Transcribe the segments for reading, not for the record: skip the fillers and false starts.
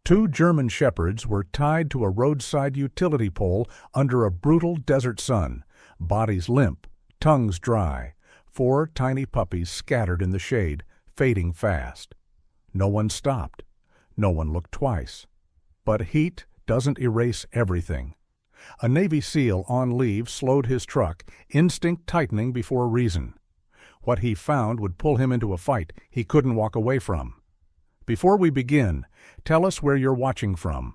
Two German shepherds were tied to a roadside utility pole under a brutal desert sun, bodies limp, tongues dry, four tiny puppies scattered in the shade, fading fast. No one stopped. No one looked twice. But heat doesn't erase everything. A Navy SEAL on leave slowed his truck, instinct tightening before reason. What he found would pull him into a fight he couldn't walk away from. Before we begin, tell us where you're watching from.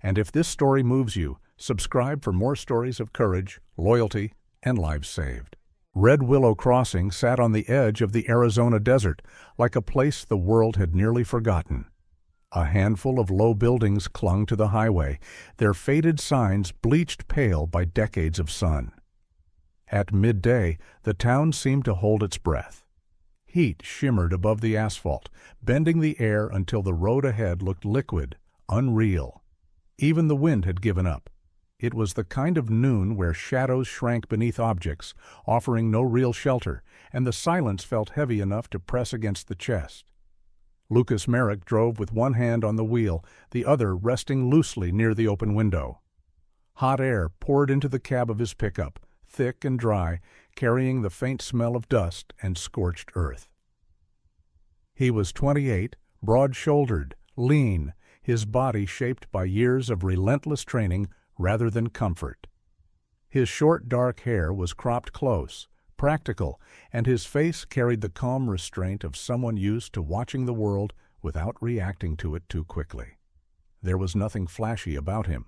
And if this story moves you, subscribe for more stories of courage, loyalty, and lives saved. Red Willow Crossing sat on the edge of the Arizona desert, like a place the world had nearly forgotten. A handful of low buildings clung to the highway, their faded signs bleached pale by decades of sun. At midday, the town seemed to hold its breath. Heat shimmered above the asphalt, bending the air until the road ahead looked liquid, unreal. Even the wind had given up. It was the kind of noon where shadows shrank beneath objects, offering no real shelter, and the silence felt heavy enough to press against the chest. Lucas Merrick drove with one hand on the wheel, the other resting loosely near the open window. Hot air poured into the cab of his pickup, thick and dry, carrying the faint smell of dust and scorched earth. He was 28, broad-shouldered, lean, his body shaped by years of relentless training rather than comfort. His short dark hair was cropped close, practical, and his face carried the calm restraint of someone used to watching the world without reacting to it too quickly. There was nothing flashy about him,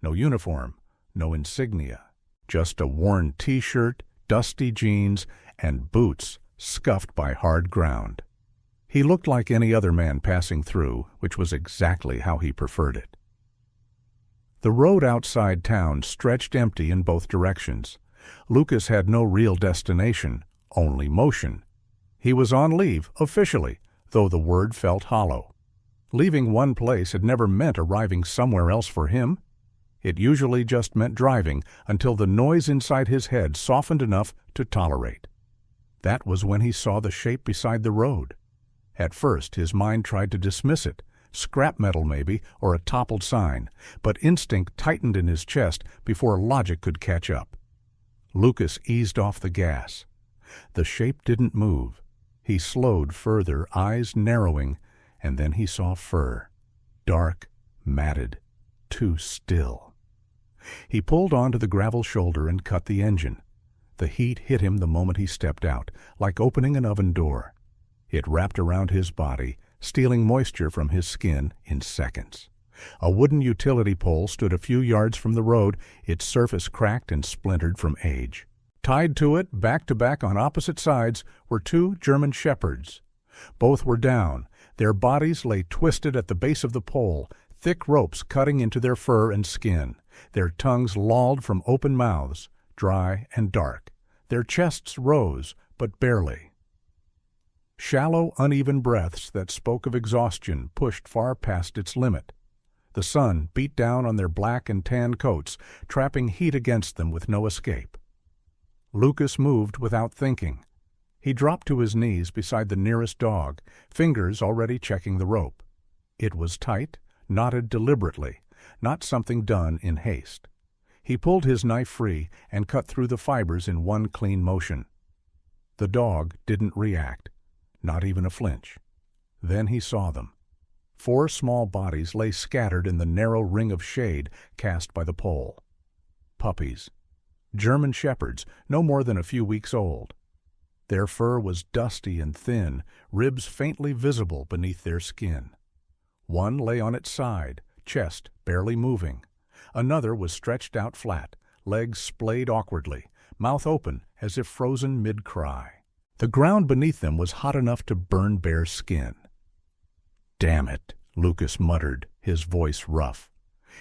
no uniform, no insignia, just a worn t-shirt, dusty jeans, and boots scuffed by hard ground. He looked like any other man passing through, which was exactly how he preferred it. The road outside town stretched empty in both directions. Lucas had no real destination, only motion. He was on leave, officially, though the word felt hollow. Leaving one place had never meant arriving somewhere else for him. It usually just meant driving until the noise inside his head softened enough to tolerate. That was when he saw the shape beside the road. At first, his mind tried to dismiss it, scrap metal maybe, or a toppled sign, but instinct tightened in his chest before logic could catch up. Lucas eased off the gas. The shape didn't move. He slowed further, eyes narrowing, and then he saw fur. Dark, matted, too still. He pulled onto the gravel shoulder and cut the engine. The heat hit him the moment he stepped out, like opening an oven door. It wrapped around his body, stealing moisture from his skin in seconds. A wooden utility pole stood a few yards from the road, its surface cracked and splintered from age. Tied to it, back to back on opposite sides, were two German shepherds. Both were down. Their bodies lay twisted at the base of the pole, thick ropes cutting into their fur and skin. Their tongues lolled from open mouths, dry and dark. Their chests rose, but barely. Shallow, uneven breaths that spoke of exhaustion pushed far past its limit. The sun beat down on their black and tan coats, trapping heat against them with no escape. Lucas moved without thinking. He dropped to his knees beside the nearest dog, fingers already checking the rope. It was tight, knotted deliberately, not something done in haste. He pulled his knife free and cut through the fibers in one clean motion. The dog didn't react, not even a flinch. Then he saw them. Four small bodies lay scattered in the narrow ring of shade cast by the pole. Puppies. German shepherds, no more than a few weeks old. Their fur was dusty and thin, ribs faintly visible beneath their skin. One lay on its side, chest barely moving. Another was stretched out flat, legs splayed awkwardly, mouth open as if frozen mid-cry. The ground beneath them was hot enough to burn bare skin. "Damn it," Lucas muttered, his voice rough.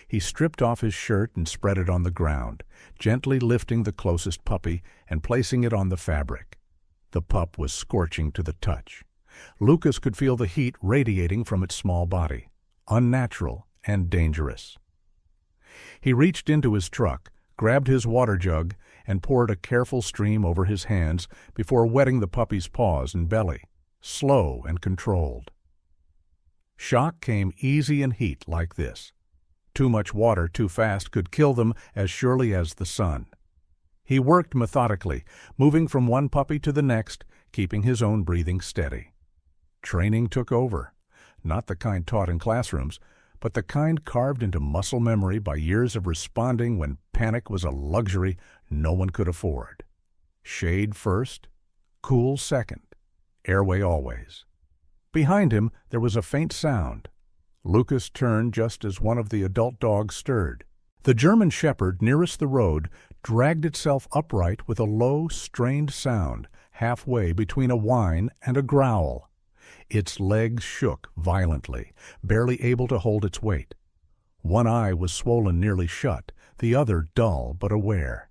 He stripped off his shirt and spread it on the ground, gently lifting the closest puppy and placing it on the fabric. The pup was scorching to the touch. Lucas could feel the heat radiating from its small body, unnatural and dangerous. He reached into his truck, grabbed his water jug, and poured a careful stream over his hands before wetting the puppy's paws and belly, slow and controlled. Shock came easy in heat like this. Too much water too fast could kill them as surely as the sun. He worked methodically, moving from one puppy to the next, keeping his own breathing steady. Training took over, not the kind taught in classrooms, but the kind carved into muscle memory by years of responding when panic was a luxury no one could afford. Shade first, cool second, airway always. Behind him there was a faint sound. Lucas turned just as one of the adult dogs stirred. The German shepherd nearest the road dragged itself upright with a low, strained sound, halfway between a whine and a growl. Its legs shook violently, barely able to hold its weight. One eye was swollen nearly shut, the other dull but aware.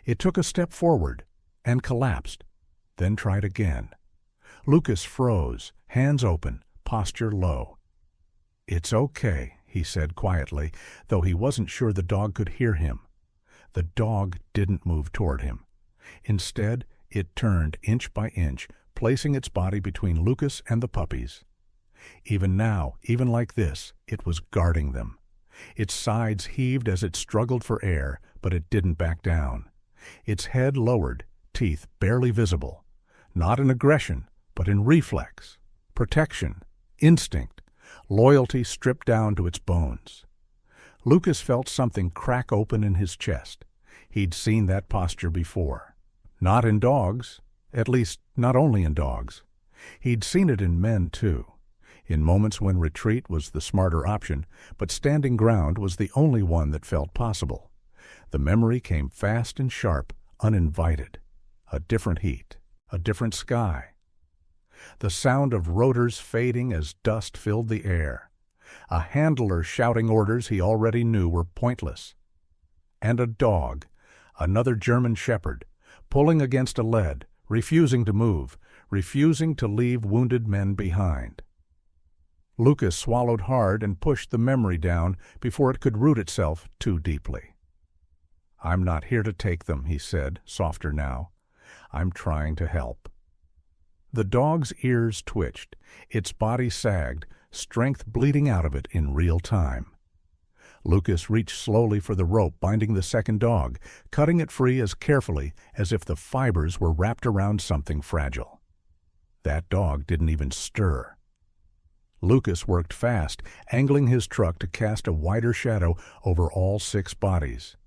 It took a step forward and collapsed, then tried again. Lucas froze, hands open, posture low. "It's okay," he said quietly, though he wasn't sure the dog could hear him. The dog didn't move toward him. Instead, it turned inch by inch, placing its body between Lucas and the puppies. Even now, even like this, it was guarding them. Its sides heaved as it struggled for air, but it didn't back down. Its head lowered, teeth barely visible. Not in aggression, but in reflex, protection, instinct, loyalty stripped down to its bones. Lucas felt something crack open in his chest. He'd seen that posture before. Not in dogs, at least not only in dogs. He'd seen it in men, too, in moments when retreat was the smarter option, but standing ground was the only one that felt possible. The memory came fast and sharp, uninvited. A different heat, a different sky. The sound of rotors fading as dust filled the air. A handler shouting orders he already knew were pointless. And a dog, another German shepherd, pulling against a lead, refusing to move, refusing to leave wounded men behind. Lucas swallowed hard and pushed the memory down before it could root itself too deeply. "I'm not here to take them," he said, softer now. "I'm trying to help." The dog's ears twitched, its body sagged, strength bleeding out of it in real time. Lucas reached slowly for the rope binding the second dog, cutting it free as carefully as if the fibers were wrapped around something fragile. That dog didn't even stir. Lucas worked fast, angling his truck to cast a wider shadow over all 6 bodies.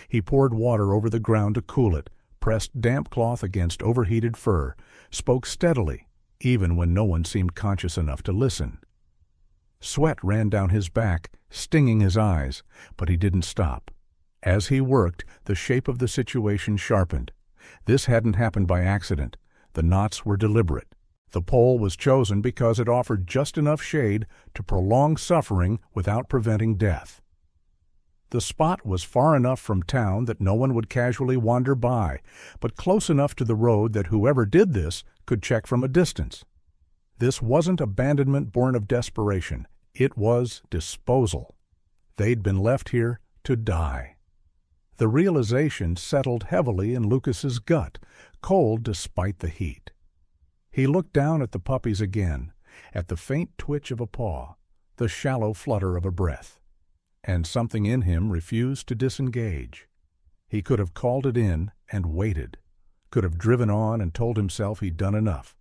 He poured water over the ground to cool it, pressed damp cloth against overheated fur, spoke steadily, even when no one seemed conscious enough to listen. Sweat ran down his back, stinging his eyes, but he didn't stop. As he worked, the shape of the situation sharpened. This hadn't happened by accident. The knots were deliberate. The pole was chosen because it offered just enough shade to prolong suffering without preventing death. The spot was far enough from town that no one would casually wander by, but close enough to the road that whoever did this could check from a distance. This wasn't abandonment born of desperation. It was disposal. They'd been left here to die. The realization settled heavily in Lucas's gut, cold despite the heat. He looked down at the puppies again, at the faint twitch of a paw, the shallow flutter of a breath. And something in him refused to disengage. He could have called it in and waited, could have driven on and told himself he'd done enough.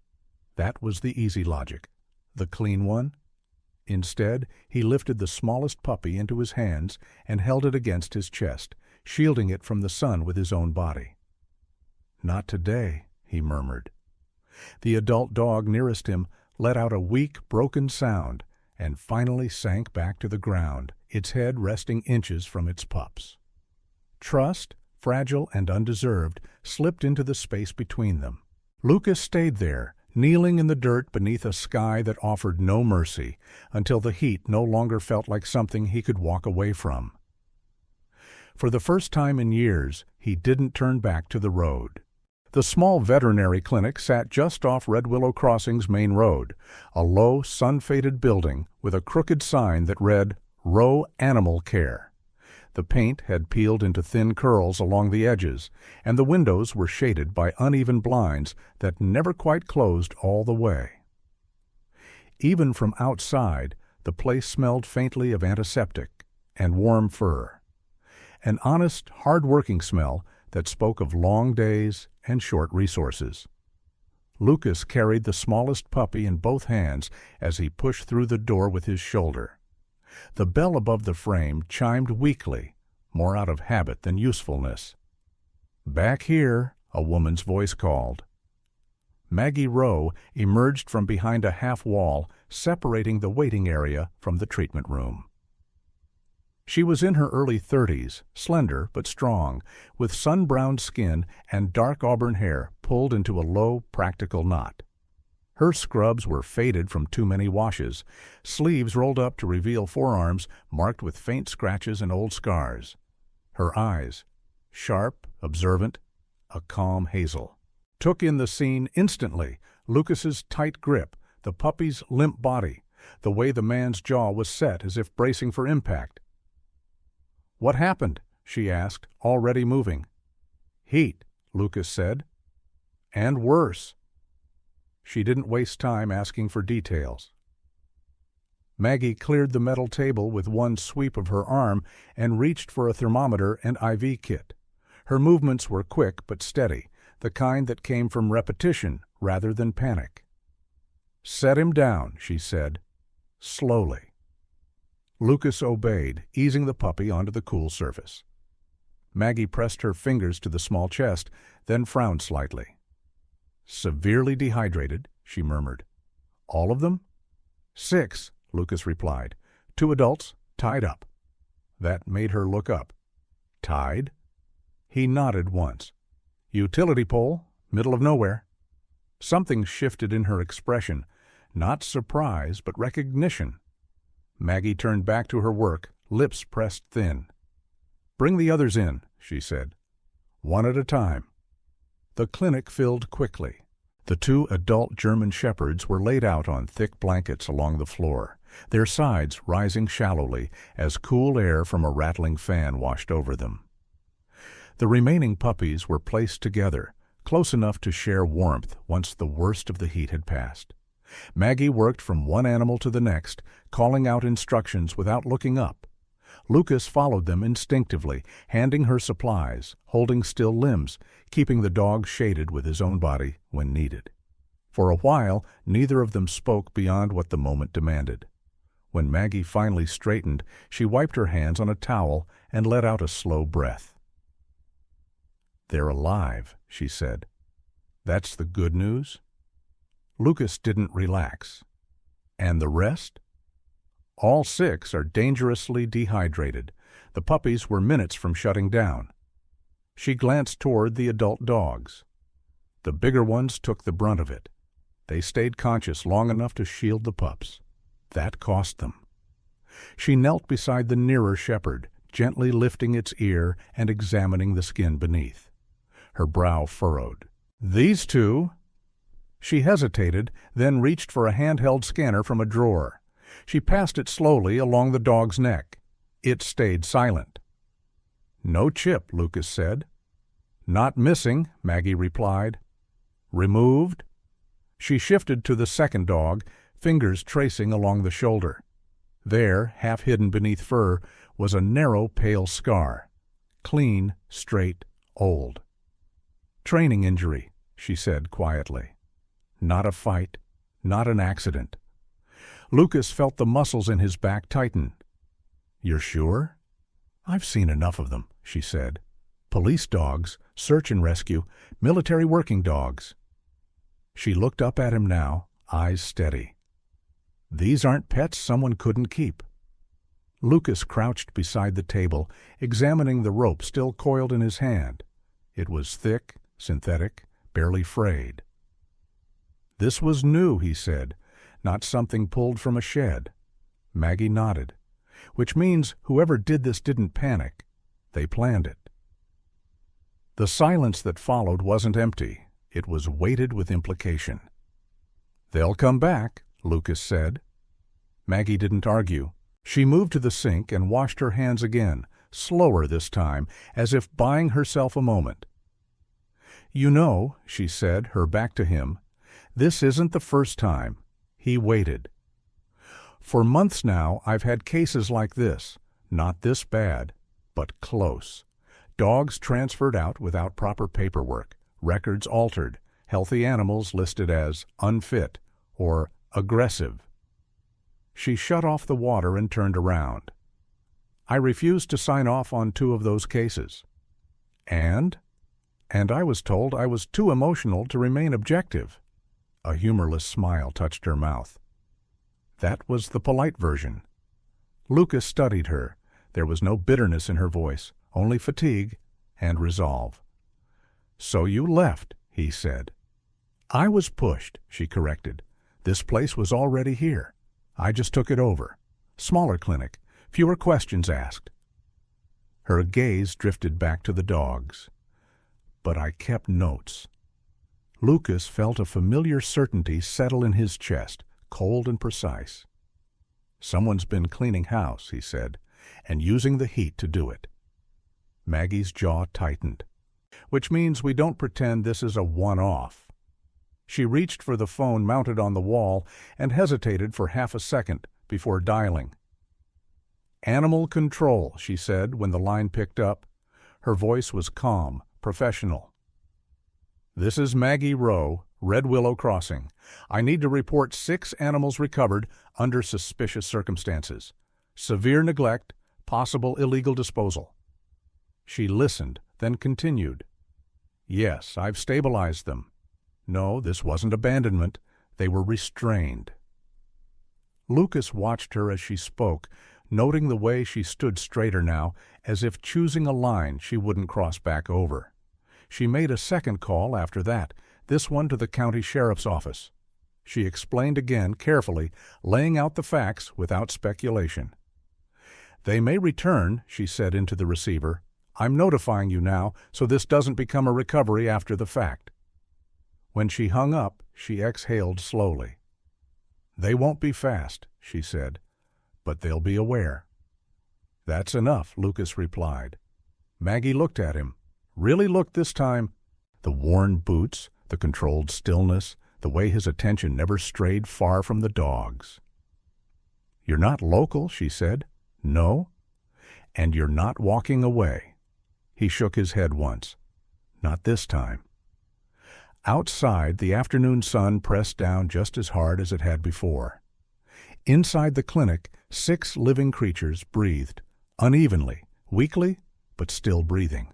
That was the easy logic, the clean one. Instead, he lifted the smallest puppy into his hands and held it against his chest, shielding it from the sun with his own body. "Not today," he murmured. The adult dog nearest him let out a weak, broken sound and finally sank back to the ground, its head resting inches from its pups. Trust, fragile and undeserved, slipped into the space between them. Lucas stayed there, kneeling in the dirt beneath a sky that offered no mercy, until the heat no longer felt like something he could walk away from. For the first time in years, he didn't turn back to the road. The small veterinary clinic sat just off Red Willow Crossing's main road, a low, sun-faded building with a crooked sign that read, "Row Animal Care." The paint had peeled into thin curls along the edges, and the windows were shaded by uneven blinds that never quite closed all the way. Even from outside, The place smelled faintly of antiseptic and warm fur. An honest, hard-working smell that spoke of long days and short resources. Lucas carried the smallest puppy in both hands as he pushed through the door with his shoulder. The bell above the frame chimed weakly, more out of habit than usefulness. "Back here," a woman's voice called. Maggie Rowe emerged from behind a half wall separating the waiting area from the treatment room. She was in her early 30s, slender but strong, with sun-browned skin and dark auburn hair pulled into a low, practical knot. Her scrubs were faded from too many washes, sleeves rolled up to reveal forearms marked with faint scratches and old scars. Her eyes, sharp, observant, a calm hazel, took in the scene instantly. Lucas's tight grip, the puppy's limp body, the way the man's jaw was set as if bracing for impact. "What happened?" she asked, already moving. "Heat," Lucas said. "And worse." She didn't waste time asking for details. Maggie cleared the metal table with one sweep of her arm and reached for a thermometer and IV kit. Her movements were quick but steady, the kind that came from repetition rather than panic. "Set him down," she said, slowly. Lucas obeyed, easing the puppy onto the cool surface. Maggie pressed her fingers to the small chest, then frowned slightly. "Severely dehydrated," she murmured. "All of them?" "6," Lucas replied. "2 adults, tied up." That made her look up. "Tied?" He nodded once. "Utility pole, middle of nowhere." Something shifted in her expression, not surprise but recognition. Maggie turned back to her work, lips pressed thin. "Bring the others in," she said. "One at a time." The clinic filled quickly. The 2 adult German shepherds were laid out on thick blankets along the floor, their sides rising shallowly as cool air from a rattling fan washed over them. The remaining puppies were placed together, close enough to share warmth once the worst of the heat had passed. Maggie worked from one animal to the next, calling out instructions without looking up. Lucas followed them instinctively, handing her supplies, holding still limbs, keeping the dog shaded with his own body when needed. For a while, neither of them spoke beyond what the moment demanded. When Maggie finally straightened, she wiped her hands on a towel and let out a slow breath. "They're alive," she said. "That's the good news?" Lucas didn't relax. "And the rest?" "All 6 are dangerously dehydrated. The puppies were minutes from shutting down." She glanced toward the adult dogs. The bigger ones took the brunt of it. They stayed conscious long enough to shield the pups. That cost them. She knelt beside the nearer shepherd, gently lifting its ear and examining the skin beneath. Her brow furrowed. "These 2?" She hesitated, then reached for a handheld scanner from a drawer. She passed it slowly along the dog's neck. It stayed silent. "No chip," Lucas said. "Not missing," Maggie replied. "Removed?" She shifted to the second dog, fingers tracing along the shoulder. There, half hidden beneath fur, was a narrow, pale scar. Clean, straight, old. "Training injury," she said quietly. "Not a fight, not an accident." Lucas felt the muscles in his back tighten. "You're sure?" "I've seen enough of them," she said. "Police dogs, search and rescue, military working dogs." She looked up at him now, eyes steady. "These aren't pets someone couldn't keep." Lucas crouched beside the table, examining the rope still coiled in his hand. It was thick, synthetic, barely frayed. "This was new," he said, "not something pulled from a shed." Maggie nodded. "Which means whoever did this didn't panic. They planned it." The silence that followed wasn't empty. It was weighted with implication. "They'll come back," Lucas said. Maggie didn't argue. She moved to the sink and washed her hands again, slower this time, as if buying herself a moment. "You know," she said, her back to him, "this isn't the first time." He waited. For months now, I've had cases like this. Not this bad, but close. Dogs transferred out without proper paperwork, records altered, healthy animals listed as unfit or aggressive. She shut off the water and turned around. I refused to sign off on 2 of those cases. And I was told I was too emotional to remain objective. A humorless smile touched her mouth. That was the polite version. Lucas studied her. There was no bitterness in her voice, only fatigue and resolve. "So you left," he said. "I was pushed," she corrected. "This place was already here. I just took it over. Smaller clinic, fewer questions asked." Her gaze drifted back to the dogs. "But I kept notes." Lucas felt a familiar certainty settle in his chest, cold and precise. "Someone's been cleaning house," he said, "and using the heat to do it." Maggie's jaw tightened. "Which means we don't pretend this is a one-off." She reached for the phone mounted on the wall and hesitated for half a second before dialing. "Animal control," she said when the line picked up. Her voice was calm, professional. "This is Maggie Rowe, Red Willow Crossing. I need to report 6 animals recovered under suspicious circumstances. Severe neglect, possible illegal disposal." She listened, then continued. "Yes, I've stabilized them. No, this wasn't abandonment. They were restrained." Lucas watched her as she spoke, noting the way she stood straighter now, as if choosing a line she wouldn't cross back over. She made a second call after that, this one to the county sheriff's office. She explained again, carefully, laying out the facts without speculation. "They may return," she said into the receiver. "I'm notifying you now, so this doesn't become a recovery after the fact." When she hung up, she exhaled slowly. "They won't be fast," she said, "but they'll be aware." "That's enough," Lucas replied. Maggie looked at him. Really looked this time. The worn boots, the controlled stillness, the way his attention never strayed far from the dogs. "You're not local," she said. "No? And you're not walking away." He shook his head once. "Not this time." Outside, the afternoon sun pressed down just as hard as it had before. Inside the clinic, 6 living creatures breathed, unevenly, weakly, but still breathing.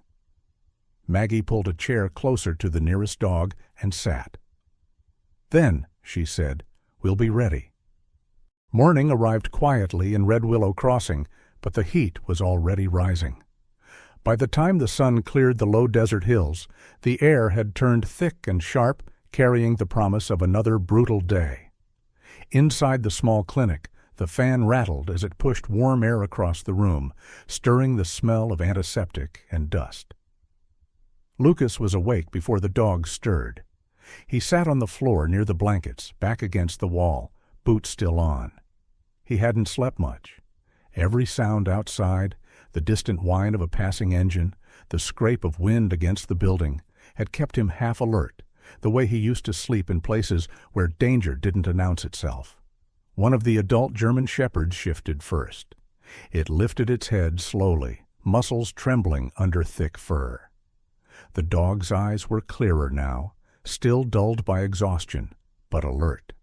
Maggie pulled a chair closer to the nearest dog and sat. "Then," she said, "we'll be ready." Morning arrived quietly in Red Willow Crossing, but the heat was already rising. By the time the sun cleared the low desert hills, the air had turned thick and sharp, carrying the promise of another brutal day. Inside the small clinic, the fan rattled as it pushed warm air across the room, stirring the smell of antiseptic and dust. Lucas was awake before the dogs stirred. He sat on the floor near the blankets, back against the wall, boots still on. He hadn't slept much. Every sound outside, the distant whine of a passing engine, the scrape of wind against the building, had kept him half alert, the way he used to sleep in places where danger didn't announce itself. One of the adult German shepherds shifted first. It lifted its head slowly, muscles trembling under thick fur. The dog's eyes were clearer now, still dulled by exhaustion, but alert.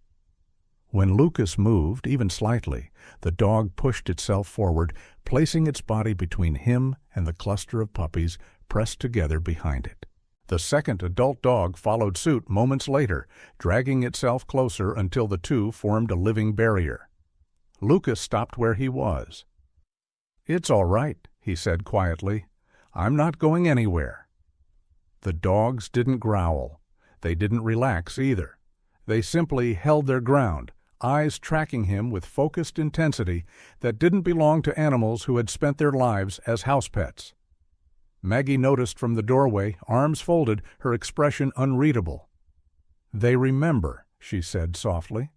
When Lucas moved, even slightly, the dog pushed itself forward, placing its body between him and the cluster of puppies pressed together behind it. The second adult dog followed suit moments later, dragging itself closer until the 2 formed a living barrier. Lucas stopped where he was. "It's all right," he said quietly. "I'm not going anywhere." The dogs didn't growl. They didn't relax either. They simply held their ground, eyes tracking him with focused intensity that didn't belong to animals who had spent their lives as house pets. Maggie noticed from the doorway, arms folded, her expression unreadable. "They remember," she said softly.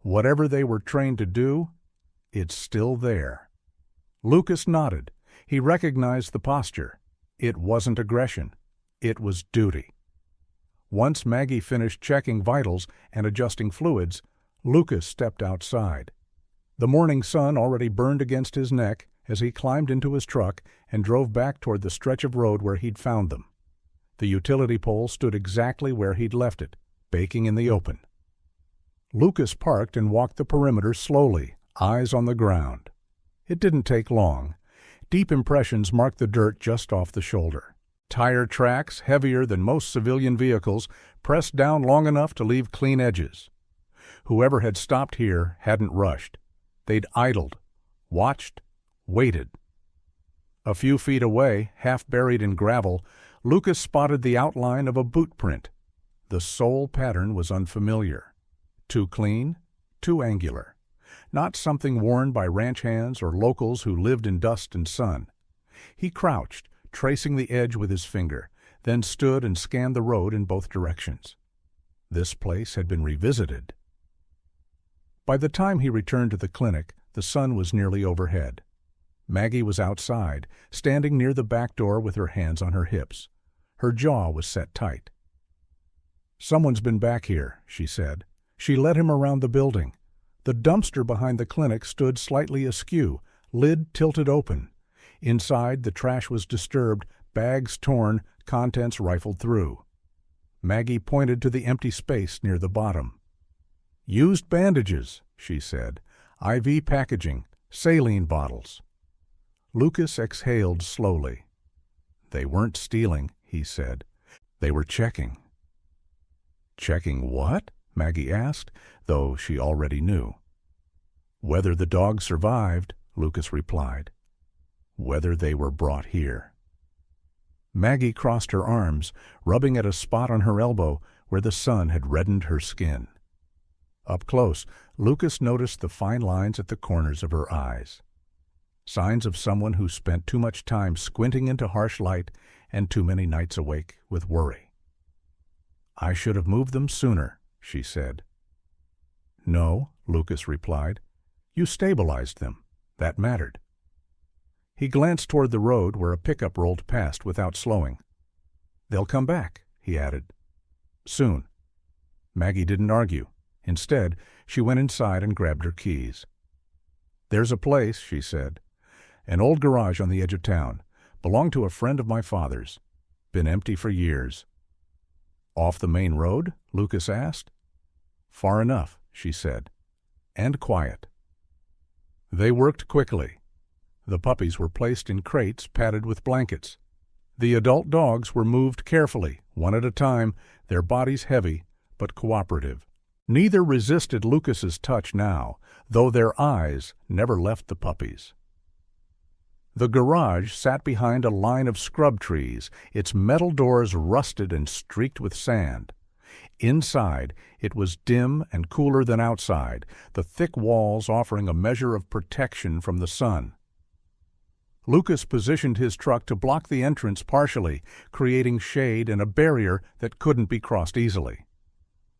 "Whatever they were trained to do, it's still there." Lucas nodded. He recognized the posture. It wasn't aggression. It was duty. Once Maggie finished checking vitals and adjusting fluids, Lucas stepped outside. The morning sun already burned against his neck as he climbed into his truck and drove back toward the stretch of road where he'd found them. The utility pole stood exactly where he'd left it, baking in the open. Lucas parked and walked the perimeter slowly, eyes on the ground. It didn't take long. Deep impressions marked the dirt just off the shoulder. Tire tracks, heavier than most civilian vehicles, pressed down long enough to leave clean edges. Whoever had stopped here hadn't rushed. They'd idled, watched, waited. A few feet away, half buried in gravel, Lucas spotted the outline of a boot print. The sole pattern was unfamiliar. Too clean, too angular. Not something worn by ranch hands or locals who lived in dust and sun. He crouched, tracing the edge with his finger, then stood and scanned the road in both directions. This place had been revisited. By the time he returned to the clinic, the sun was nearly overhead. Maggie was outside, standing near the back door with her hands on her hips. Her jaw was set tight. "Someone's been back here," she said. She led him around the building. The dumpster behind the clinic stood slightly askew, lid tilted open. Inside, the trash was disturbed, bags torn, contents rifled through. Maggie pointed to the empty space near the bottom. "Used bandages," she said. "IV packaging, saline bottles." Lucas exhaled slowly. "They weren't stealing," he said. "They were checking." "Checking what?" Maggie asked, though she already knew. "Whether the dog survived," Lucas replied. "Whether they were brought here." Maggie crossed her arms, rubbing at a spot on her elbow where the sun had reddened her skin. Up close, Lucas noticed the fine lines at the corners of her eyes. Signs of someone who spent too much time squinting into harsh light and too many nights awake with worry. "I should have moved them sooner," she said. "No," Lucas replied. "You stabilized them. That mattered." He glanced toward the road where a pickup rolled past without slowing. "They'll come back," he added. "Soon." Maggie didn't argue. Instead, she went inside and grabbed her keys. "There's a place," she said. "An old garage on the edge of town. Belonged to a friend of my father's. Been empty for years." "Off the main road?" Lucas asked. "Far enough," she said. "And quiet." They worked quickly. The puppies were placed in crates padded with blankets. The adult dogs were moved carefully, one at a time, their bodies heavy but cooperative. Neither resisted Lucas's touch now, though their eyes never left the puppies. The garage sat behind a line of scrub trees, its metal doors rusted and streaked with sand. Inside, it was dim and cooler than outside, the thick walls offering a measure of protection from the sun. Lucas positioned his truck to block the entrance partially, creating shade and a barrier that couldn't be crossed easily.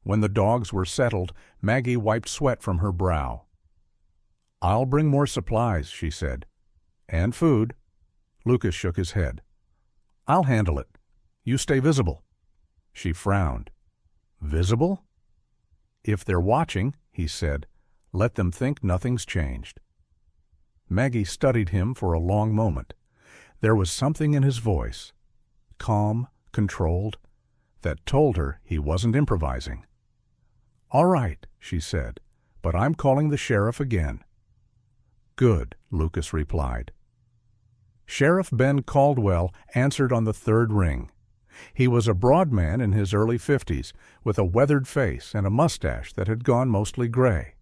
When the dogs were settled, Maggie wiped sweat from her brow. "I'll bring more supplies," she said. "And food." Lucas shook his head. "I'll handle it. You stay visible." She frowned. "Visible?" "If they're watching," he said, "let them think nothing's changed." Maggie studied him for a long moment. There was something in his voice, calm, controlled, that told her he wasn't improvising. "All right," she said, "but I'm calling the sheriff again." "Good," Lucas replied. Sheriff Ben Caldwell answered on the third ring. He was a broad man in his early 50s, with a weathered face and a mustache that had gone mostly gray.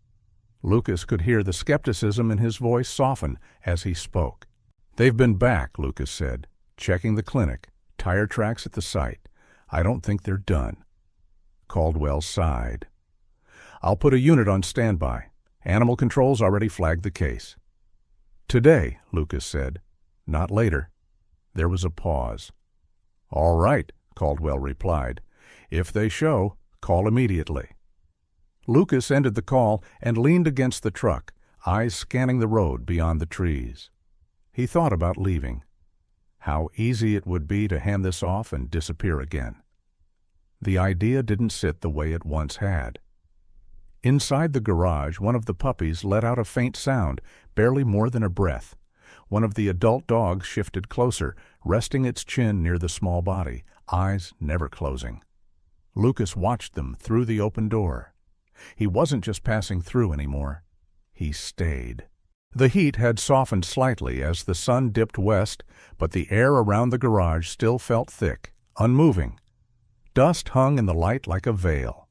Lucas could hear the skepticism in his voice soften as he spoke. "They've been back," Lucas said, "checking the clinic, tire tracks at the site. I don't think they're done." Caldwell sighed. "I'll put a unit on standby. Animal Control's already flagged the case." "Today," Lucas said, "not later." There was a pause. "All right," Caldwell replied. "If they show, call immediately." Lucas ended the call and leaned against the truck, eyes scanning the road beyond the trees. He thought about leaving. How easy it would be to hand this off and disappear again. The idea didn't sit the way it once had. Inside the garage, one of the puppies let out a faint sound, barely more than a breath. One of the adult dogs shifted closer, resting its chin near the small body, eyes never closing. Lucas watched them through the open door. He wasn't just passing through anymore. He stayed. The heat had softened slightly as the sun dipped west, but the air around the garage still felt thick, unmoving. Dust hung in the light like a veil.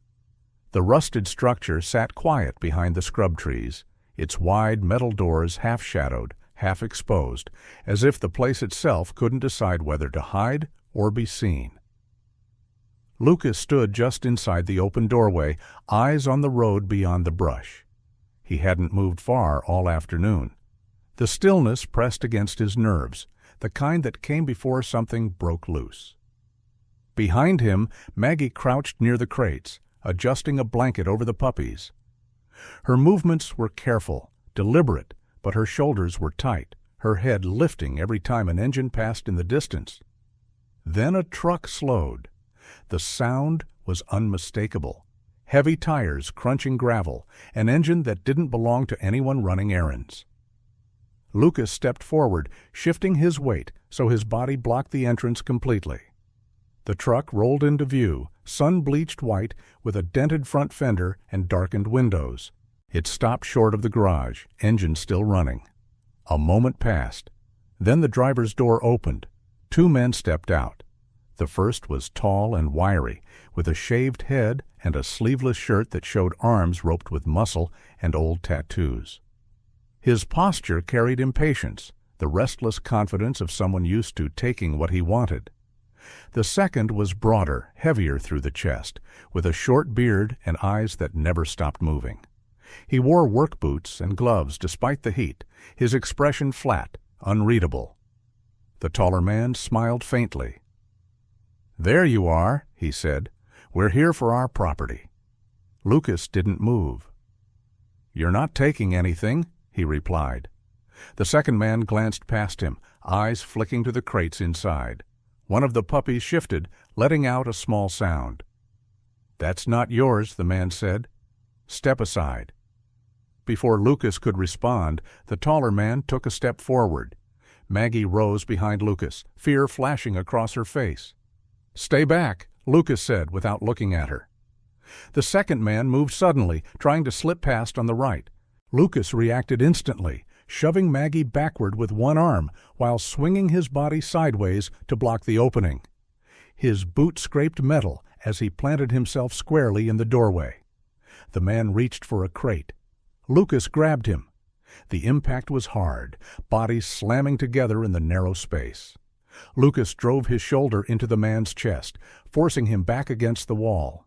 The rusted structure sat quiet behind the scrub trees, its wide metal doors half-shadowed, half-exposed, as if the place itself couldn't decide whether to hide or be seen. Lucas stood just inside the open doorway, eyes on the road beyond the brush. He hadn't moved far all afternoon. The stillness pressed against his nerves, the kind that came before something broke loose. Behind him, Maggie crouched near the crates, adjusting a blanket over the puppies. Her movements were careful, deliberate, but her shoulders were tight, her head lifting every time an engine passed in the distance. Then a truck slowed. The sound was unmistakable. Heavy tires crunching gravel, an engine that didn't belong to anyone running errands. Lucas stepped forward, shifting his weight so his body blocked the entrance completely. The truck rolled into view, sun-bleached white, with a dented front fender and darkened windows. It stopped short of the garage, engine still running. A moment passed. Then the driver's door opened. 2 men stepped out. The first was tall and wiry, with a shaved head and a sleeveless shirt that showed arms roped with muscle and old tattoos. His posture carried impatience, the restless confidence of someone used to taking what he wanted. The second was broader, heavier through the chest, with a short beard and eyes that never stopped moving. He wore work boots and gloves despite the heat, his expression flat, unreadable. The taller man smiled faintly. "There you are," he said. "We're here for our property." Lucas didn't move. "You're not taking anything," he replied. The second man glanced past him, eyes flicking to the crates inside. One of the puppies shifted, letting out a small sound. "That's not yours," the man said. "Step aside." Before Lucas could respond, the taller man took a step forward. Maggie rose behind Lucas, fear flashing across her face. "Stay back," Lucas said without looking at her. The second man moved suddenly, trying to slip past on the right. Lucas reacted instantly, shoving Maggie backward with one arm while swinging his body sideways to block the opening. His boot scraped metal as he planted himself squarely in the doorway. The man reached for a crate. Lucas grabbed him. The impact was hard, bodies slamming together in the narrow space. Lucas drove his shoulder into the man's chest, forcing him back against the wall.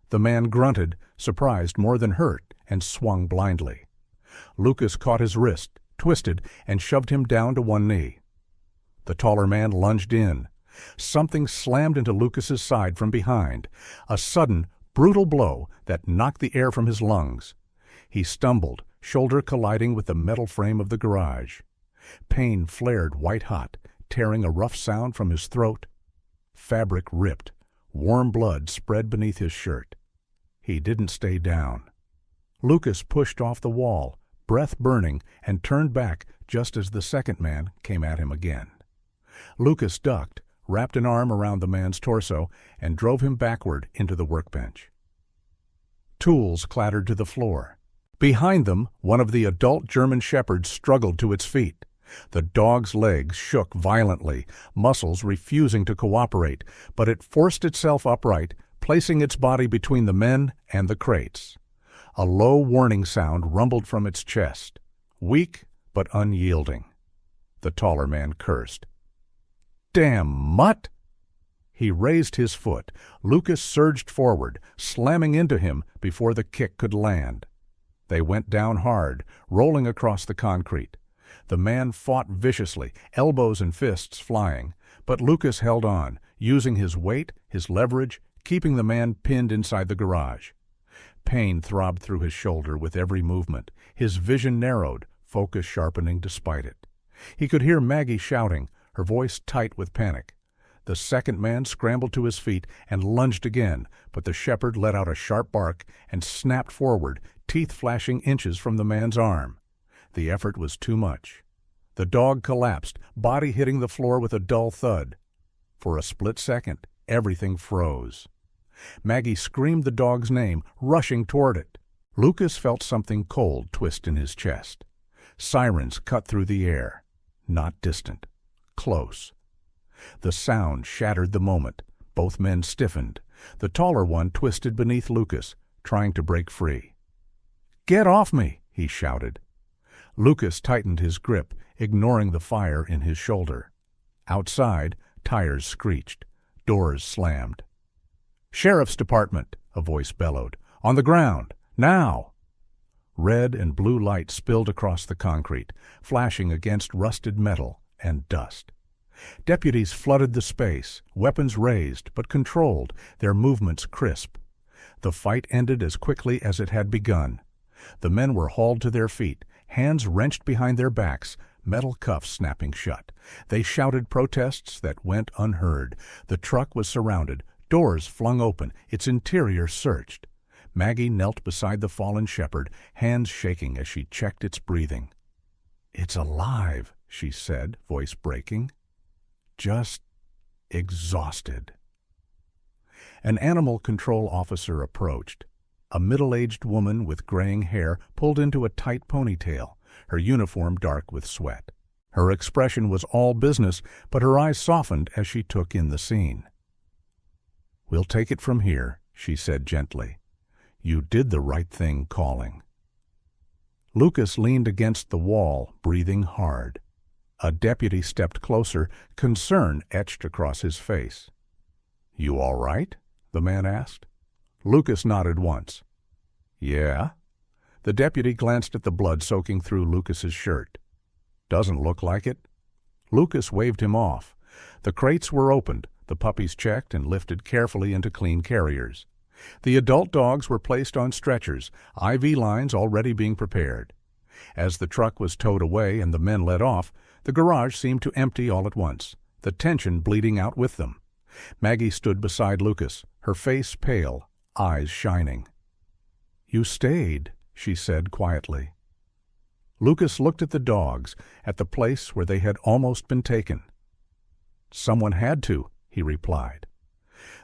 The man grunted, surprised more than hurt, and swung blindly. Lucas caught his wrist, twisted, and shoved him down to one knee. The taller man lunged in. Something slammed into Lucas's side from behind, a sudden, brutal blow that knocked the air from his lungs. He stumbled, shoulder colliding with the metal frame of the garage. Pain flared white-hot, tearing a rough sound from his throat. Fabric ripped. Warm blood spread beneath his shirt. He didn't stay down. Lucas pushed off the wall, breath burning, and turned back just as the second man came at him again. Lucas ducked, wrapped an arm around the man's torso, and drove him backward into the workbench. Tools clattered to the floor. Behind them, one of the adult German shepherds struggled to its feet. The dog's legs shook violently, muscles refusing to cooperate, but it forced itself upright, placing its body between the men and the crates. A low warning sound rumbled from its chest, weak but unyielding. The taller man cursed. "Damn mutt!" He raised his foot. Lucas surged forward, slamming into him before the kick could land. They went down hard, rolling across the concrete. The man fought viciously, elbows and fists flying, but Lucas held on, using his weight, his leverage, keeping the man pinned inside the garage. Pain throbbed through his shoulder with every movement. His vision narrowed, focus sharpening despite it. He could hear Maggie shouting, her voice tight with panic. The second man scrambled to his feet and lunged again, but the shepherd let out a sharp bark and snapped forward, teeth flashing inches from the man's arm. The effort was too much. The dog collapsed, body hitting the floor with a dull thud. For a split second, everything froze. Maggie screamed the dog's name, rushing toward it. Lucas felt something cold twist in his chest. Sirens cut through the air. Not distant. Close. The sound shattered the moment. Both men stiffened. The taller one twisted beneath Lucas, trying to break free. "Get off me!" he shouted. Lucas tightened his grip, ignoring the fire in his shoulder. Outside, tires screeched. Doors slammed. "Sheriff's Department," a voice bellowed. "On the ground! Now!" Red and blue light spilled across the concrete, flashing against rusted metal and dust. Deputies flooded the space, weapons raised but controlled, their movements crisp. The fight ended as quickly as it had begun. The men were hauled to their feet, hands wrenched behind their backs, metal cuffs snapping shut. They shouted protests that went unheard. The truck was surrounded, doors flung open, its interior searched. Maggie knelt beside the fallen shepherd, hands shaking as she checked its breathing. "It's alive," she said, voice breaking. "Just exhausted." An animal control officer approached. A middle-aged woman with graying hair pulled into a tight ponytail, her uniform dark with sweat. Her expression was all business, but her eyes softened as she took in the scene. "We'll take it from here," she said gently. "You did the right thing calling." Lucas leaned against the wall, breathing hard. A deputy stepped closer, concern etched across his face. "You all right?" the man asked. Lucas nodded once. "Yeah?" The deputy glanced at the blood soaking through Lucas's shirt. "Doesn't look like it." Lucas waved him off. The crates were opened, the puppies checked and lifted carefully into clean carriers. The adult dogs were placed on stretchers, IV lines already being prepared. As the truck was towed away and the men led off, the garage seemed to empty all at once, the tension bleeding out with them. Maggie stood beside Lucas, her face pale, eyes shining. "You stayed," she said quietly. Lucas looked at the dogs, at the place where they had almost been taken. "Someone had to," he replied.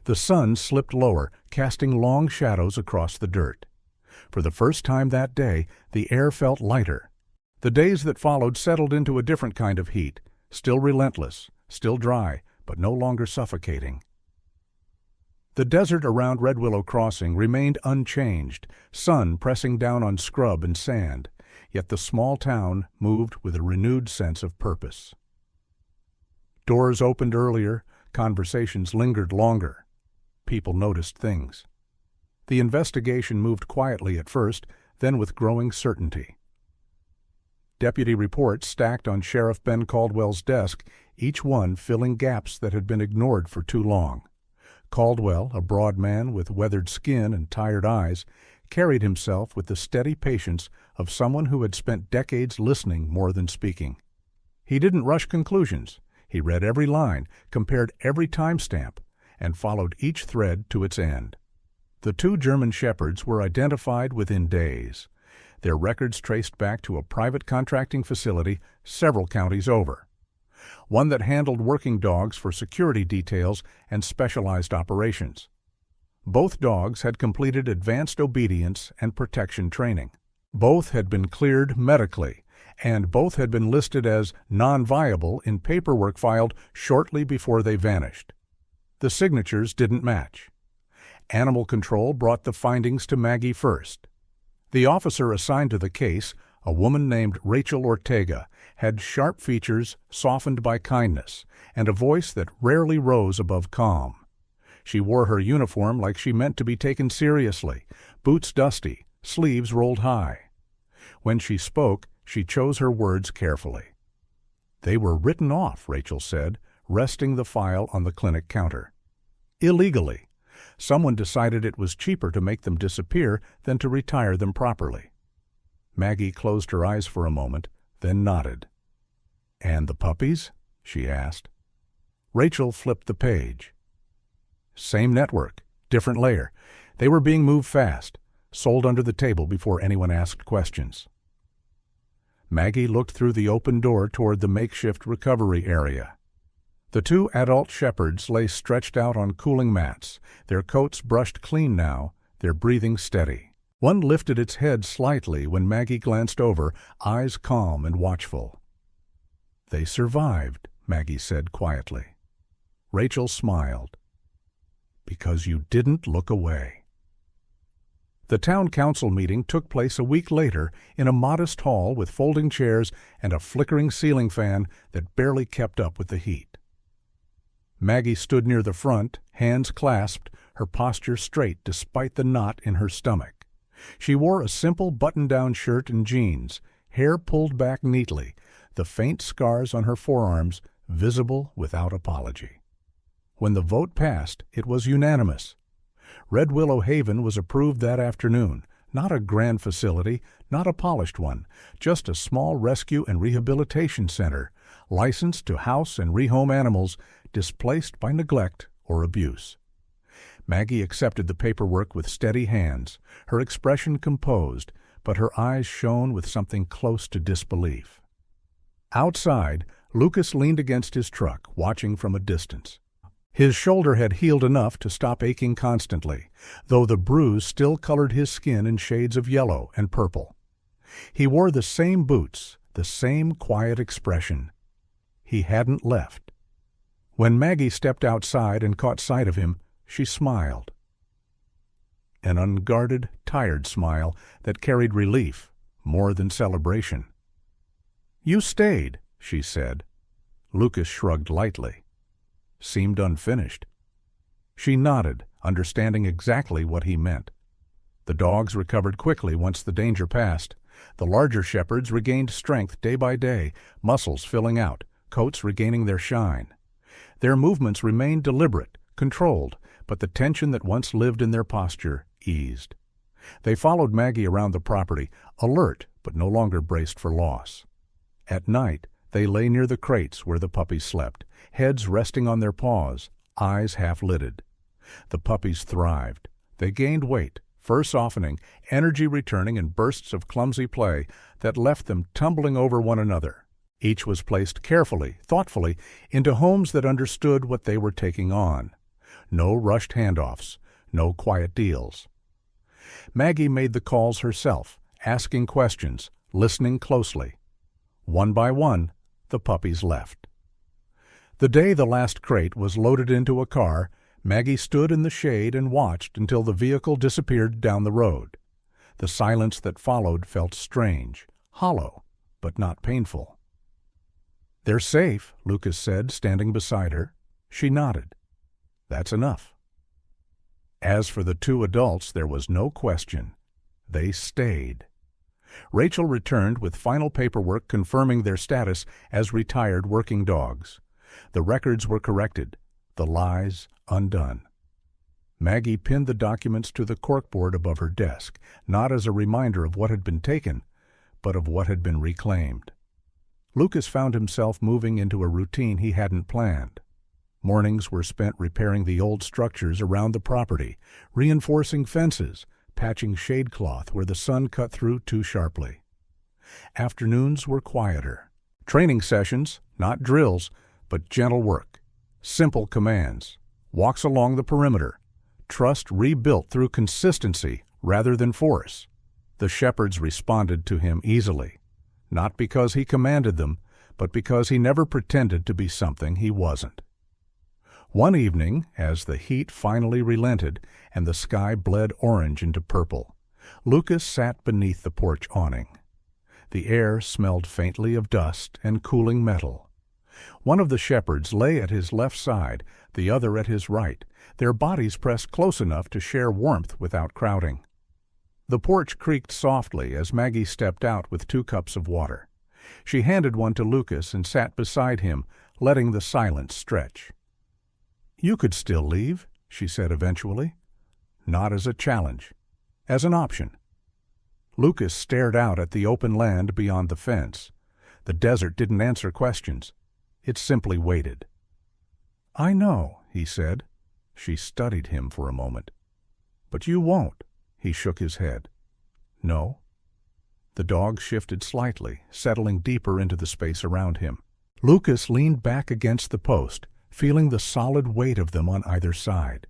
The sun slipped lower, casting long shadows across the dirt. For the first time that day, the air felt lighter. The days that followed settled into a different kind of heat, still relentless, still dry, but no longer suffocating. The desert around Red Willow Crossing remained unchanged, sun pressing down on scrub and sand, yet the small town moved with a renewed sense of purpose. Doors opened earlier, conversations lingered longer. People noticed things. The investigation moved quietly at first, then with growing certainty. Deputy reports stacked on Sheriff Ben Caldwell's desk, each one filling gaps that had been ignored for too long. Caldwell, a broad man with weathered skin and tired eyes, carried himself with the steady patience of someone who had spent decades listening more than speaking. He didn't rush conclusions. He read every line, compared every timestamp, and followed each thread to its end. The two German shepherds were identified within days, their records traced back to a private contracting facility several counties over, one that handled working dogs for security details and specialized operations. Both dogs had completed advanced obedience and protection training. Both had been cleared medically, and both had been listed as non-viable in paperwork filed shortly before they vanished. The signatures didn't match. Animal Control brought the findings to Maggie first. The officer assigned to the case, a woman named Rachel Ortega, had sharp features softened by kindness and a voice that rarely rose above calm. She wore her uniform like she meant to be taken seriously, boots dusty, sleeves rolled high. When she spoke, she chose her words carefully. "They were written off," Rachel said, resting the file on the clinic counter. "Illegally. Someone decided it was cheaper to make them disappear than to retire them properly." Maggie closed her eyes for a moment, then nodded. "And the puppies?" she asked. Rachel flipped the page. Same network, different layer. They were being moved fast, sold under the table before anyone asked questions. Maggie looked through the open door toward the makeshift recovery area. The two adult shepherds lay stretched out on cooling mats, their coats brushed clean now, their breathing steady. One lifted its head slightly when Maggie glanced over, eyes calm and watchful. "They survived," Maggie said quietly. Rachel smiled. "Because you didn't look away." The town council meeting took place a week later in a modest hall with folding chairs and a flickering ceiling fan that barely kept up with the heat. Maggie stood near the front, hands clasped, her posture straight despite the knot in her stomach. She wore a simple button-down shirt and jeans, hair pulled back neatly, the faint scars on her forearms visible without apology. When the vote passed, it was unanimous. Red Willow Haven was approved that afternoon, not a grand facility, not a polished one, just a small rescue and rehabilitation center, licensed to house and rehome animals displaced by neglect or abuse. Maggie accepted the paperwork with steady hands, her expression composed, but her eyes shone with something close to disbelief. Outside, Lucas leaned against his truck, watching from a distance. His shoulder had healed enough to stop aching constantly, though the bruise still colored his skin in shades of yellow and purple. He wore the same boots, the same quiet expression. He hadn't left. When Maggie stepped outside and caught sight of him, she smiled. An unguarded, tired smile that carried relief more than celebration. "You stayed," she said. Lucas shrugged lightly. Seemed unfinished. She nodded, understanding exactly what he meant. The dogs recovered quickly once the danger passed. The larger shepherds regained strength day by day, muscles filling out, coats regaining their shine. Their movements remained deliberate, controlled, but the tension that once lived in their posture eased. They followed Maggie around the property, alert but no longer braced for loss. At night, they lay near the crates where the puppies slept, heads resting on their paws, eyes half-lidded. The puppies thrived. They gained weight, fur softening, energy returning in bursts of clumsy play that left them tumbling over one another. Each was placed carefully, thoughtfully, into homes that understood what they were taking on. No rushed handoffs, no quiet deals. Maggie made the calls herself, asking questions, listening closely. One by one, the puppies left. The day the last crate was loaded into a car, Maggie stood in the shade and watched until the vehicle disappeared down the road. The silence that followed felt strange, hollow, but not painful. "They're safe," Lucas said, standing beside her. She nodded. "That's enough." As for the two adults, there was no question. They stayed. Rachel returned with final paperwork confirming their status as retired working dogs. The records were corrected, the lies undone. Maggie pinned the documents to the corkboard above her desk, not as a reminder of what had been taken, but of what had been reclaimed. Lucas found himself moving into a routine he hadn't planned. Mornings were spent repairing the old structures around the property, reinforcing fences, patching shade cloth where the sun cut through too sharply. Afternoons were quieter. Training sessions, not drills, but gentle work. Simple commands. Walks along the perimeter. Trust rebuilt through consistency rather than force. The shepherds responded to him easily, not because he commanded them, but because he never pretended to be something he wasn't. One evening, as the heat finally relented and the sky bled orange into purple, Lucas sat beneath the porch awning. The air smelled faintly of dust and cooling metal. One of the shepherds lay at his left side, the other at his right, their bodies pressed close enough to share warmth without crowding. The porch creaked softly as Maggie stepped out with 2 cups of water. She handed one to Lucas and sat beside him, letting the silence stretch. "You could still leave," she said eventually. Not as a challenge, as an option. Lucas stared out at the open land beyond the fence. The desert didn't answer questions. It simply waited. "I know," he said. She studied him for a moment. "But you won't." He shook his head. "No." The dog shifted slightly, settling deeper into the space around him. Lucas leaned back against the post, feeling the solid weight of them on either side.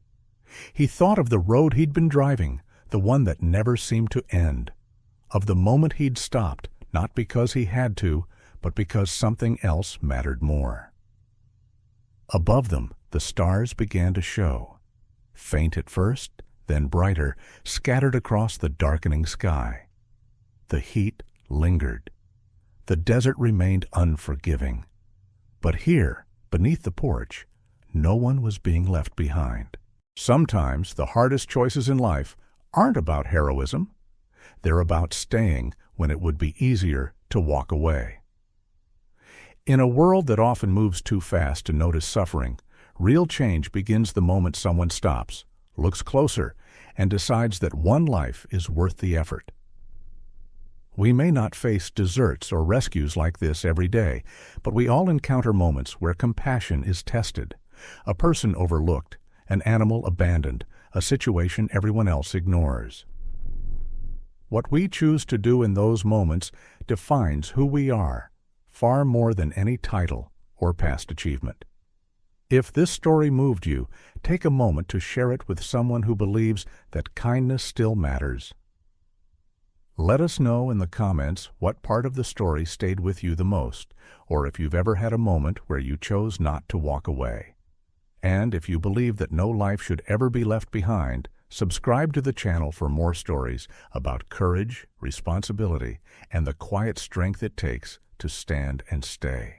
He thought of the road he'd been driving, the one that never seemed to end. Of the moment he'd stopped, not because he had to, but because something else mattered more. Above them, the stars began to show. Faint at first, then brighter, scattered across the darkening sky. The heat lingered. The desert remained unforgiving. But here, beneath the porch, no one was being left behind. Sometimes the hardest choices in life aren't about heroism. They're about staying when it would be easier to walk away. In a world that often moves too fast to notice suffering, real change begins the moment someone stops, looks closer, and decides that one life is worth the effort. We may not face deserts or rescues like this every day, but we all encounter moments where compassion is tested. A person overlooked, an animal abandoned, a situation everyone else ignores. What we choose to do in those moments defines who we are, far more than any title or past achievement. If this story moved you, take a moment to share it with someone who believes that kindness still matters. Let us know in the comments what part of the story stayed with you the most, or if you've ever had a moment where you chose not to walk away. And if you believe that no life should ever be left behind, subscribe to the channel for more stories about courage, responsibility, and the quiet strength it takes to stand and stay.